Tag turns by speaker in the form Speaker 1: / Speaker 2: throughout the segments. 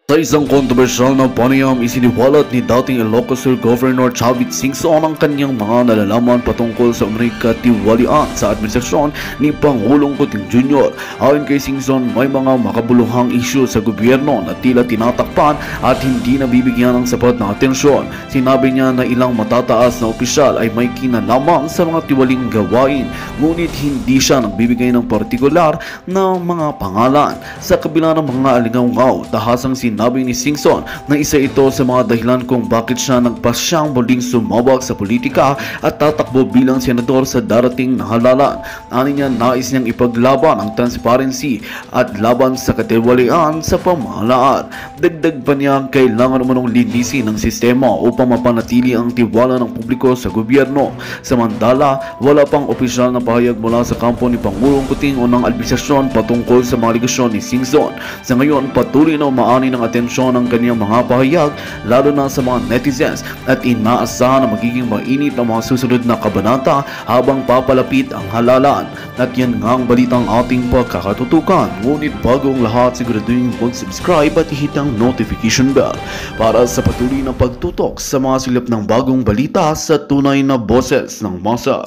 Speaker 1: Sa isang kontrobersyal na panayam, isiniwalat ni dating Ilocos Sur Governor Chavit Singson ang kanyang mga nalalaman patungkol sa Amerika tiwalian sa administrasyon ni Pangulong Kuting Jr. Ayon kay Singson, may mga makabuluhang isyu sa gobyerno na tila tinatakpan at hindi nabibigyan ng sapat na atensyon. Sinabi niya na ilang matataas na opisyal ay may kinalaman sa mga tiwaling gawain, ngunit hindi siya nagbibigay ng partikular na mga pangalan. Sa kabila ng mga alingaw-ngaw, tahasang sinabi ni Singson na isa ito sa mga dahilan kung bakit siya nagpasyang muling sumabak sa politika at tatakbo bilang senador sa darating na halalan. Ani niya, nais niyang ipaglaban ang transparency at laban sa katiwalian sa pamahalaan. Dagdag pa niya, kailangan umanong linisin ng sistema upang mapanatili ang tiwala ng publiko sa gobyerno. Samantala, wala pang opisyal na pahayag mula sa kampo ni Pangulong Kuting o ng administrasyon patungkol sa mga aligasyon ni Singson. Sa ngayon, patuloy na umaani ng atensyon ang kanyang mga pahayag, lalo na sa mga netizens, at inaasahan na magiging mainit ang mga susunod na kabanata habang papalapit ang halalan. At yan nga ang balitang ating pagkakatutukan. Ngunit bagong lahat, siguraduhin mag-subscribe at i-hit ang notification bell para sa patuloy na pagtutok sa mga silip ng bagong balita sa tunay na boses ng masa.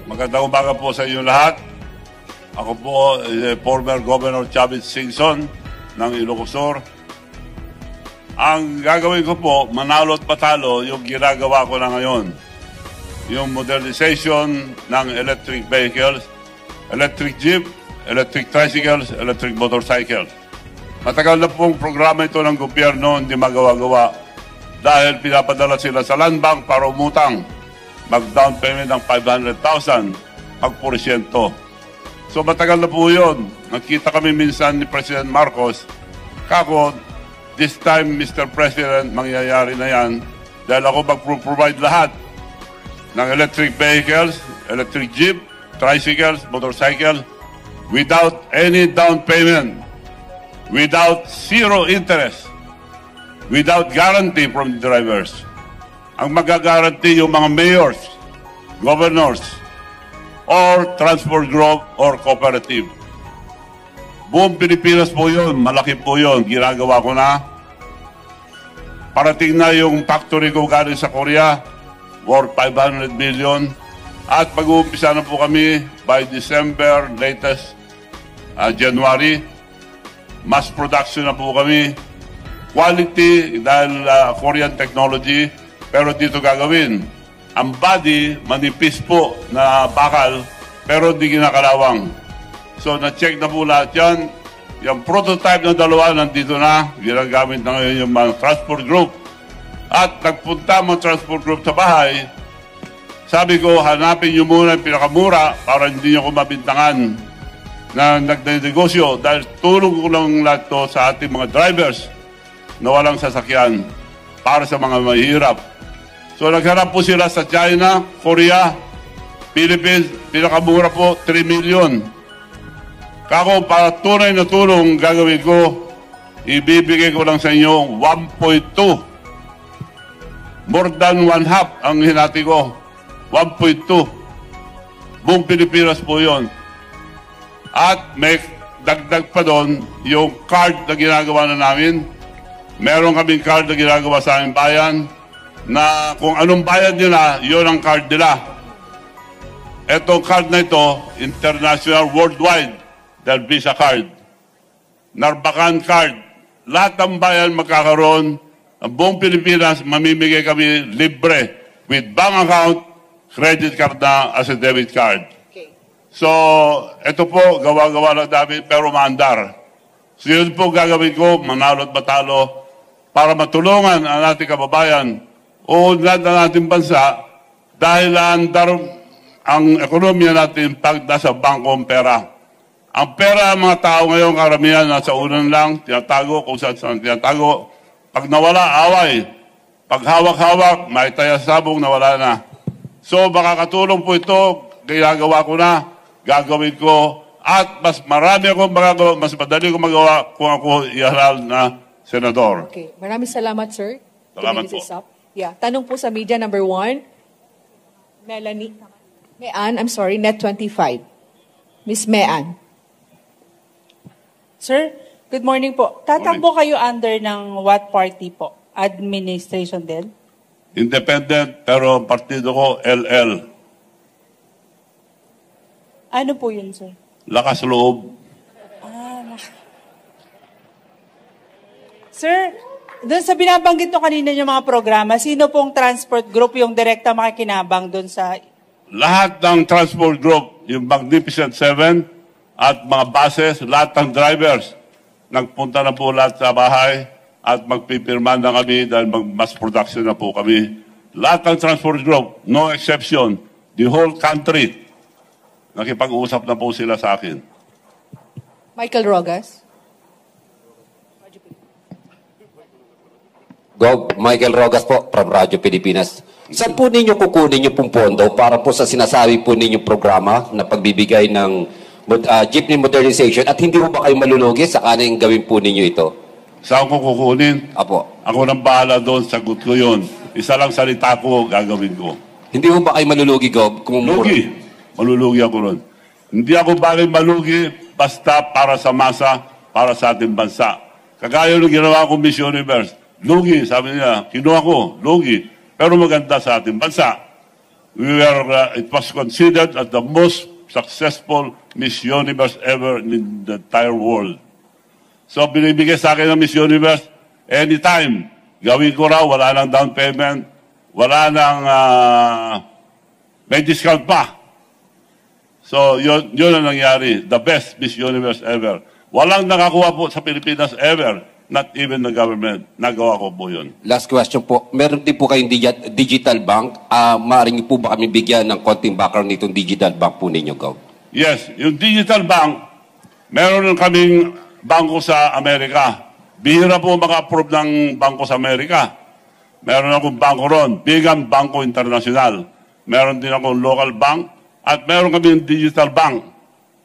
Speaker 2: Magandang umaga po sa inyo lahat. Ako po, former Governor Chavit Singson ng Ilocos Sur. Ang gagawin ko po, manalo at patalo yung ginagawa ko na ngayon. Yung modernization ng electric vehicles, electric jeep, electric tricycles, electric motorcycles. Matagal na pong programa ito ng gobyerno, hindi magawa-gawa dahil pinapadala sila sa land bank para umutang. Mag-down payment ng 500,000 pag-porsyento. So matagal na po yun. Nakita kami minsan ni President Marcos, kako, this time Mr. President, mangyayari na yan dahil ako mag-provide lahat ng electric vehicles, electric jeep, tricycles, motorcycle, without any down payment, without zero interest, without guarantee from the drivers. Ang magagaranti yung mga mayors, governors, or transport group or cooperative. Buong Pilipinas po yun, malaki po yun, ginagawa ko na. Parating na yung factory ko galing sa Korea, worth 500 million. At mag-uumpisa na po kami by December, latest January. Mass production na po kami. Quality dahil Korean technology. Pero dito gagawin, ang body manipis po na bakal pero hindi ginakalawang. So na-check na po lahat yan. Yung prototype ng dalawa nandito na, ginagamit na ngayon yung mga transport group. At nagpunta mga transport group sa bahay, sabi ko, hanapin nyo muna yung pinakamura para hindi nyo ko mabintangan na nagdinegosyo dahil tulong ko lang lahat to sa ating mga drivers na walang sasakyan para sa mga mahirap. So nagharap po sila sa China, Korea, Philippines, pinakamura po, 3 million. Kako, para tunay na tulong gagawin ko, ibibigay ko lang sa inyo 1.2. More than one half ang hinati ko, 1.2. Buong Pilipinas po yon. At may dagdag pa doon yung card na ginagawa na namin. Meron kaming card na ginagawa sa aming bayan, na kung anong bayad nila, yun ang card nila. Etong card na ito, international, worldwide, dahil Visa card. Narbacan card. Lahat ng bayan magkakaroon, ang buong Pilipinas, mamimigay kami libre with bank account, credit card na as a debit card. Okay. So, ito po, gawa-gawa lang namin, pero maandar. So, yun po gagawin ko, manalo at matalo, para matulungan ang ating kababayan o lahat ng ating bansa dahil andar ang ekonomiya natin pag nasa bangkong pera. Ang pera ng mga tao ngayon, karamihan nasa unan lang, tinatago kung saan tinatago. Pag nawala, away. Pag hawak-hawak, may tayasabong nawala na. So, makakatulong po ito, ginagawa ko na, gagawin ko, at mas marami akong magagawa, mas madali ko magawa kung ako ihalal na senador.
Speaker 3: Okay. Maraming salamat, sir.
Speaker 2: Salamat
Speaker 3: minutes
Speaker 2: po.
Speaker 3: is up. Yeah. Tanong po sa media number 1. Melanie. Mean, I'm sorry, Net 25. Miss Mean.
Speaker 4: Sir, good morning po. Tatakbo kayo under ng what party po? Administration din?
Speaker 2: Independent, pero ang partido ko, LL.
Speaker 4: Ano po yun, sir?
Speaker 2: Lakas loob.
Speaker 4: Sir, doon sa binabanggit nyo kanina yung mga programa, sino pong transport group yung direkta makikinabang doon sa...
Speaker 2: Lahat ng transport group, yung Magnificent Seven at mga buses, lahat ng drivers, nagpunta na po lahat sa bahay at magpipirma na kami dahil mass production na po kami. Lahat ng transport group, no exception, the whole country, nakipag-usap na po sila sa akin.
Speaker 3: Michael Rogas.
Speaker 5: Michael Rogas po from Radyo Pilipinas. Saan po ninyo kukunin yung pong pondo para po sa sinasabi po ninyong programa na pagbibigay ng jeepney modernization at hindi po ba kayo malulugi sa kanang gawin po ninyo ito?
Speaker 2: Saan ko kukunin?
Speaker 5: Apo.
Speaker 2: Ako nang bahala doon, sagot ko yun. Isa lang salita ko, gagawin ko.
Speaker 5: Hindi po ba kayo malulugi, Gob?
Speaker 2: Lugi. Malulugi ako ron. Hindi ako bagay malugi basta para sa masa, para sa ating bansa. Kagaya nung ginawa ko Miss Universe. Lugi, sabi niya, kinuha ko, lugi. Pero maganda sa ating bansa. It was considered as the most successful Miss Universe ever in the entire world. So, binibigay sa akin ng Miss Universe, anytime, gawin ko raw, wala nang down payment, wala nang, may discount pa. So, yun ang nangyari. The best Miss Universe ever. Walang nakakuha po sa Pilipinas ever. Not even the government. Nagawa ko po yun.
Speaker 5: Last question po. Meron din po kayong digital bank. Maaari niyo po ba kami bigyan ng konting background nitong digital bank po ninyo, Gob?
Speaker 2: Yes. Yung digital bank, meron kaming bangko sa Amerika. Bihira po maka-approve ng bangko sa Amerika. Meron akong bangko ron. Bigang Bangko International. Meron din akong local bank. At meron kaming digital bank.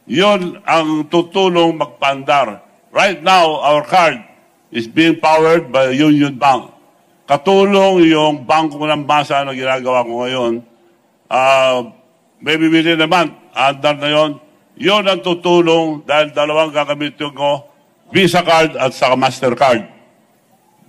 Speaker 2: Yun ang tutulong magpandar. Right now, our card is being powered by Union Bank. Katulong yung bangko ng masa na ginagawa ko ngayon. Maybe within a month, andar na yun. Yun ang tutulong dahil dalawang gagamitin ko, Visa card at saka Mastercard.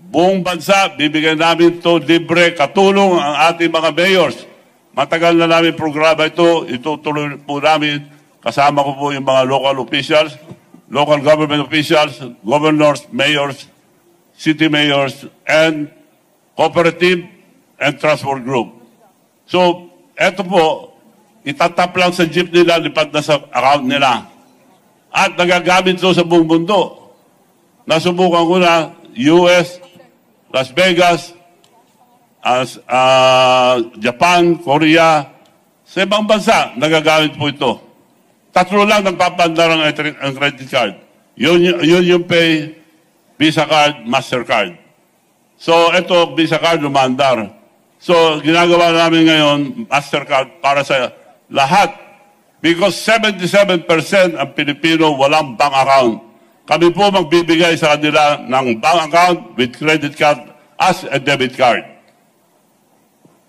Speaker 2: Buong bansa, bibigyan namin ito libre, katulong ang ating mga mayors. Matagal na namin programa ito, itutuloy po namin. Kasama ko po yung mga local officials, local government officials, governors, mayors, city mayors, and cooperative and transport group. So, eto po, itatap lang sa jeep nila, lipat na sa account nila. At nagagamit ito sa buong mundo. Nasubukan ko na US, Las Vegas, Japan, Korea, sa ibang bansa, nagagamit po ito. Tatlo lang nagpapandar ang credit card. Yun yung pay, Visa card, Mastercard. So, ito, Visa card, lumandar. So, ginagawa namin ngayon, Mastercard, para sa lahat. Because 77% ang Pilipino walang bank account. Kami po magbibigay sa kanila ng bank account with credit card as a debit card.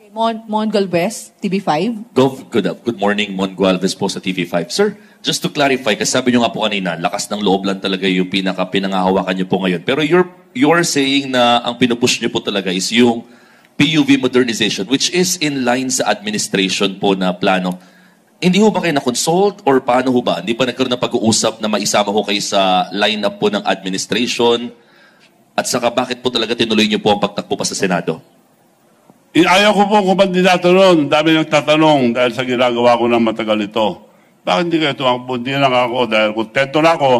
Speaker 3: Okay, Mon Galvez, TV5.
Speaker 6: Good morning, Mon Gualvez po sa TV5. Sir, just to clarify, kasi sabi nyo nga po kanina, lakas ng loob lang talaga yung pinangahawakan nyo po ngayon. Pero you're saying na ang pinupush nyo po talaga is yung PUV modernization, which is in line sa administration po na plano. Hindi ho ba kayo na-consult or paano ho ba? Hindi pa nagkaroon ng pag-uusap na maisama ho kayo sa line-up po ng administration? At saka bakit po talaga tinuloy nyo po ang pagtakbo pa sa Senado?
Speaker 2: Ayaw ko po kumandidato noon. Dami nagtatanong dahil sa ginagawa ko ng matagal ito. Bakit hindi kayo tumakbo? Hindi lang ako dahil kontento na ako.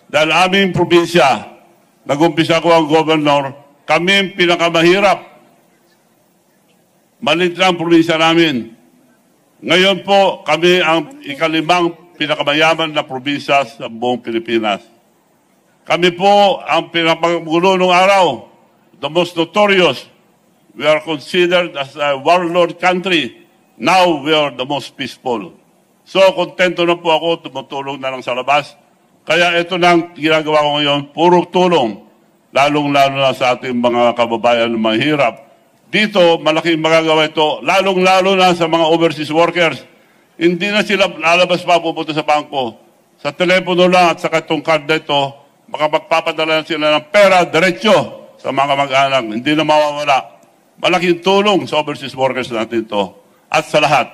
Speaker 2: Dahil aming probinsya, nag-umpisa ko ang governor, kami ang pinakamahirap. Malit lang ang probinsya namin. Ngayon po, kami ang ikalimang pinakamayaman na probinsya sa buong Pilipinas. Kami po ang pinakagulo ng araw, the most notorious. We are considered as a warlord country. Now we are the most peaceful. So, kontento na po ako, tumutulong na lang sa labas. Kaya ito lang ginagawa ko ngayon, puro tulong. Lalong-lalo na sa ating mga kababayan na mahirap. Dito, malaking magagawa ito, lalong-lalo na sa mga overseas workers. Hindi na sila lalabas pa pupunta sa bangko. Sa telepono lang at sa itong card na ito, makapagpapadala na sila ng pera diretsyo sa mga mag-anak. Hindi na mawawala. Malaking tulong sa overseas workers natin ito. At sa lahat.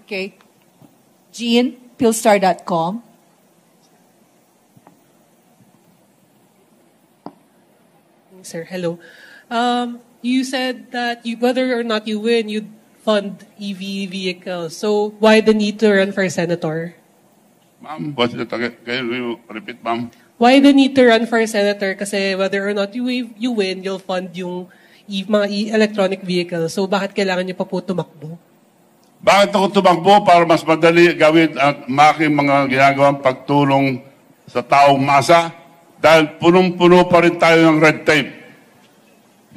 Speaker 3: Okay. Jean, Philstar.com.
Speaker 7: Sir, hello. You said that whether or not you win, you'd fund EV vehicles. So why the need to run for senator?
Speaker 2: Ma'am, what's the target? Can you repeat, ma'am?
Speaker 7: Why the need to run for senator? Kasi whether or not you win, you'll fund yung mga electronic vehicles. So bakit kailangan niyo pa po tumakbo?
Speaker 2: Bakit ako tumakbo? Para mas madali gawin ang making mga ginagawang pagtulong sa taong masa. Dahil punong-puno pa rin tayo ng red tape.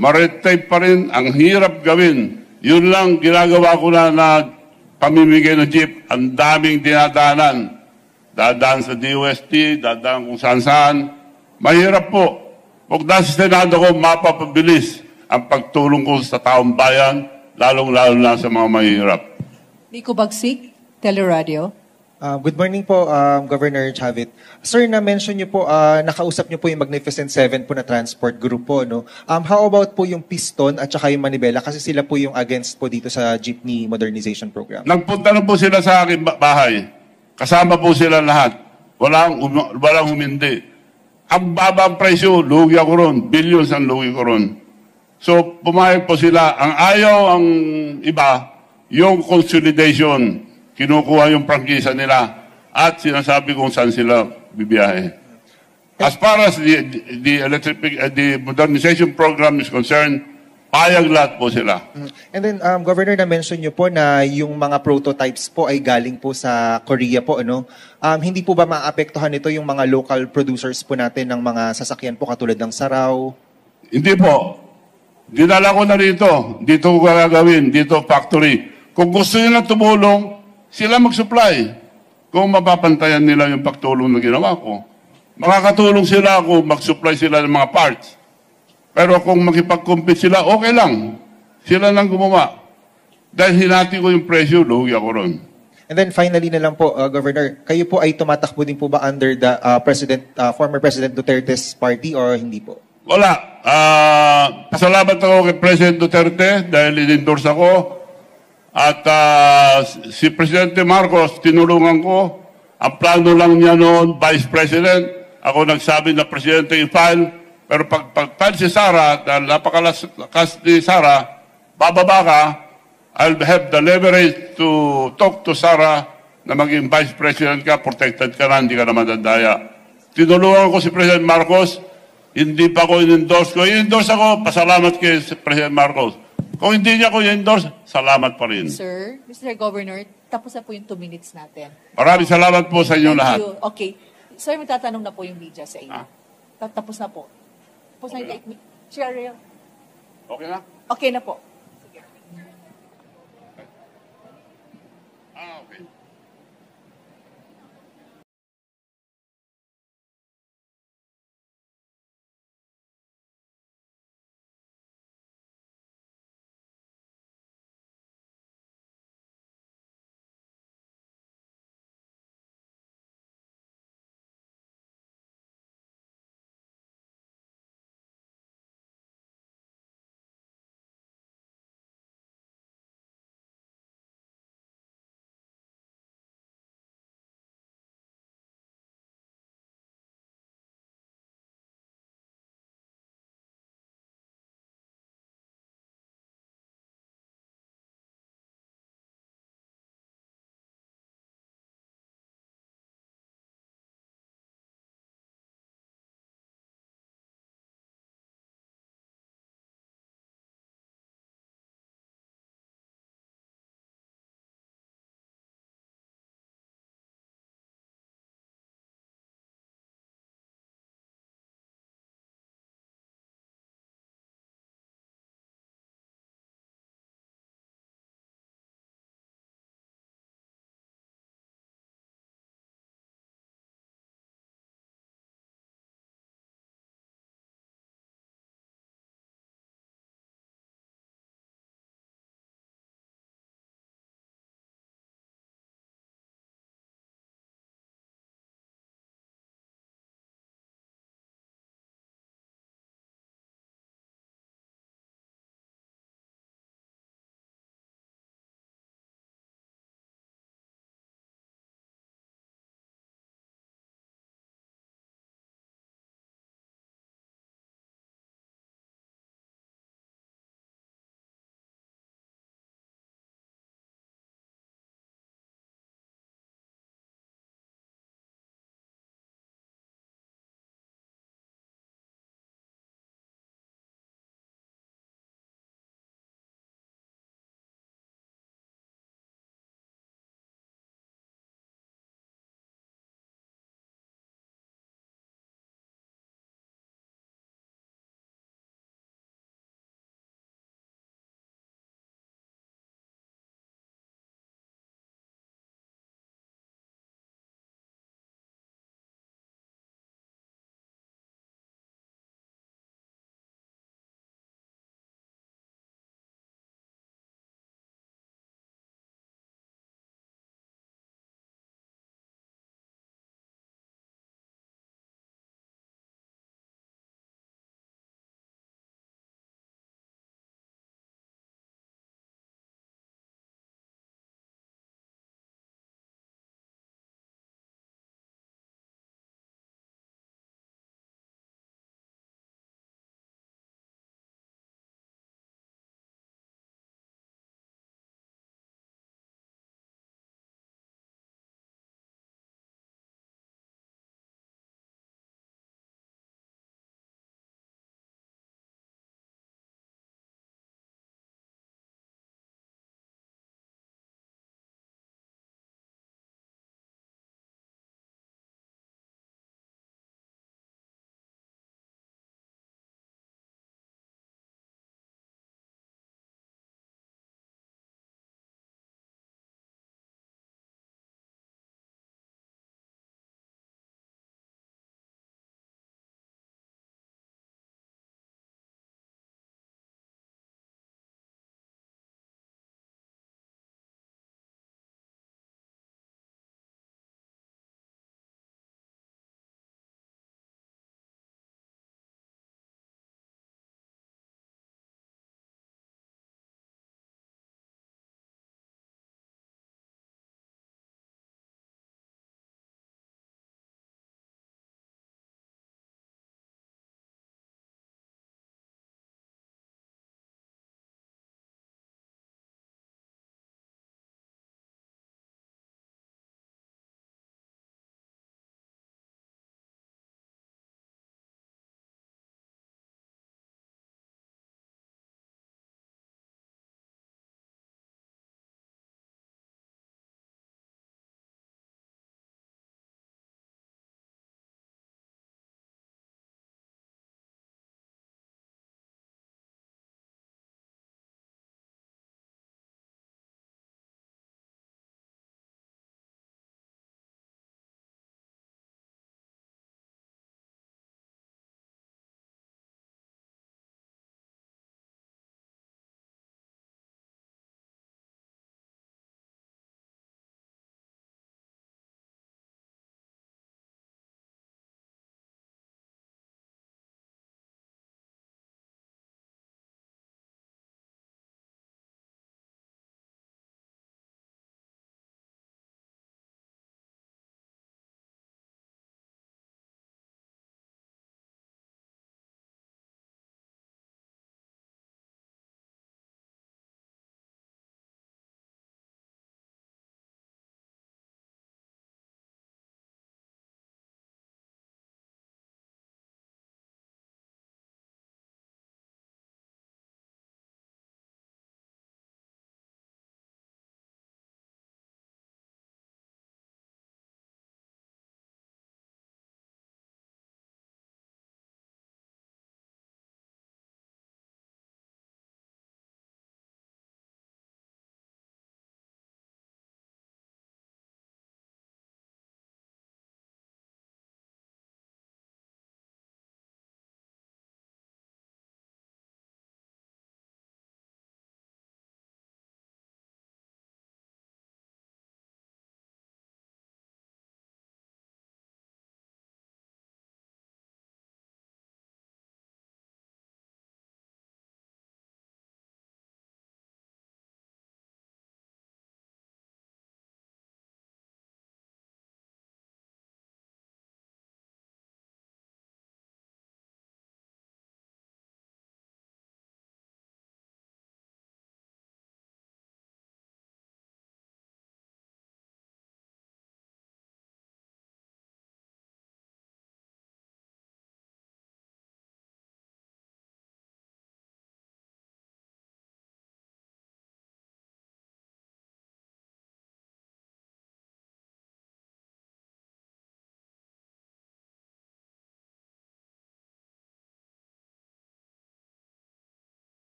Speaker 2: Ma-red tape pa rin, ang hirap gawin. Yun lang ginagawa ko na pamimigay ng jeep. Ang daming dinadaanan. Dadaan sa DOST, dadaan kung saan-saan. Mahirap po. Huwag nasa Senado ko, mapapabilis ang pagtulong ko sa taong bayan, lalong-lalo na sa mga mahirap.
Speaker 3: Nico Bagsik, Teleradio.
Speaker 8: Good morning po, Governor Chavit. Sir, na-mention niyo po, nakausap niyo po yung Magnificent Seven po na transport group po, no? How about po yung Piston at saka yung Manibela? Kasi sila po yung against po dito sa jeepney modernization program.
Speaker 2: Nagpunta na po sila sa aking bahay. Kasama po sila lahat. Walang humindi. Ang babang presyo, lugi ako ron. Billions ang lugi ko ron. So, pumayag po sila. Ang ayaw ang iba, yung consolidation. Kinukuha yung prangkisa nila at sinasabi kung saan sila bibiyahe. As far as the modernization program is concerned, payag lahat po sila.
Speaker 8: And then, Governor, na-mention niyo po na yung mga prototypes po ay galing po sa Korea po, ano? Hindi po ba maapektuhan ito yung mga local producers po natin ng mga sasakyan po katulad ng Saraw?
Speaker 2: Hindi po. Dinala ko na dito. Dito ko gagawin. Dito factory. Kung gusto nila tumulong, sila mag-supply. Kung mapapantayan nila yung pagtulong na ginawa ko. Makakatulong sila kung mag-supply sila ng mga parts. Pero kung makipag-compete sila, okay lang. Sila lang gumawa. Dahil hinati ko yung presyo, lugi ako ron.
Speaker 8: And then finally na lang po, Governor, kayo po ay tumatakbo din po ba under the former President Duterte's party or hindi po?
Speaker 2: Wala. Pasalamat ako kay President Duterte dahil in-endorse ako. At si Presidente Marcos, tinulungan ko. Ang plano lang niya noon, Vice President. Ako nagsabi na Presidente i-file. Pero pag-file si Sara, dahil napakalakas ni Sara, bababa ka, I'll have the leverage to talk to Sara na maging Vice President ka, protected ka na, hindi ka na madadaya. Tinulungan ko si President Marcos, hindi pa ako in-endorse ko. In-endorse ako, pasalamat kay President Marcos. Kung hindi niya ko i-endorse, salamat pa rin.
Speaker 3: Sir, Mr. Governor, tapos na po yung 2 minutes natin.
Speaker 2: Maraming salamat po sa inyo lahat.
Speaker 3: You. Okay. Sir, magtatanong na po yung media sa inyo. Tapos na po. Tapos na yung Cheryl.
Speaker 2: Okay na?
Speaker 3: Okay na po.
Speaker 2: Okay.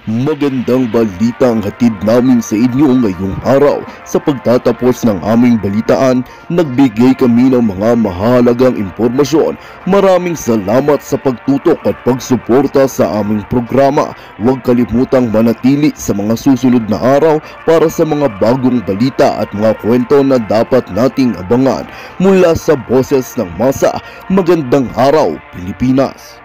Speaker 1: Magandang balita ang hatid namin sa inyo ngayong araw. Sa pagtatapos ng aming balitaan, nagbigay kami ng mga mahalagang impormasyon. Maraming salamat sa pagtutok at pagsuporta sa aming programa. Huwag kalimutang manatili sa mga susunod na araw para sa mga bagong balita at mga kwento na dapat nating abangan. Mula sa Boses ng Masa, magandang araw, Pilipinas!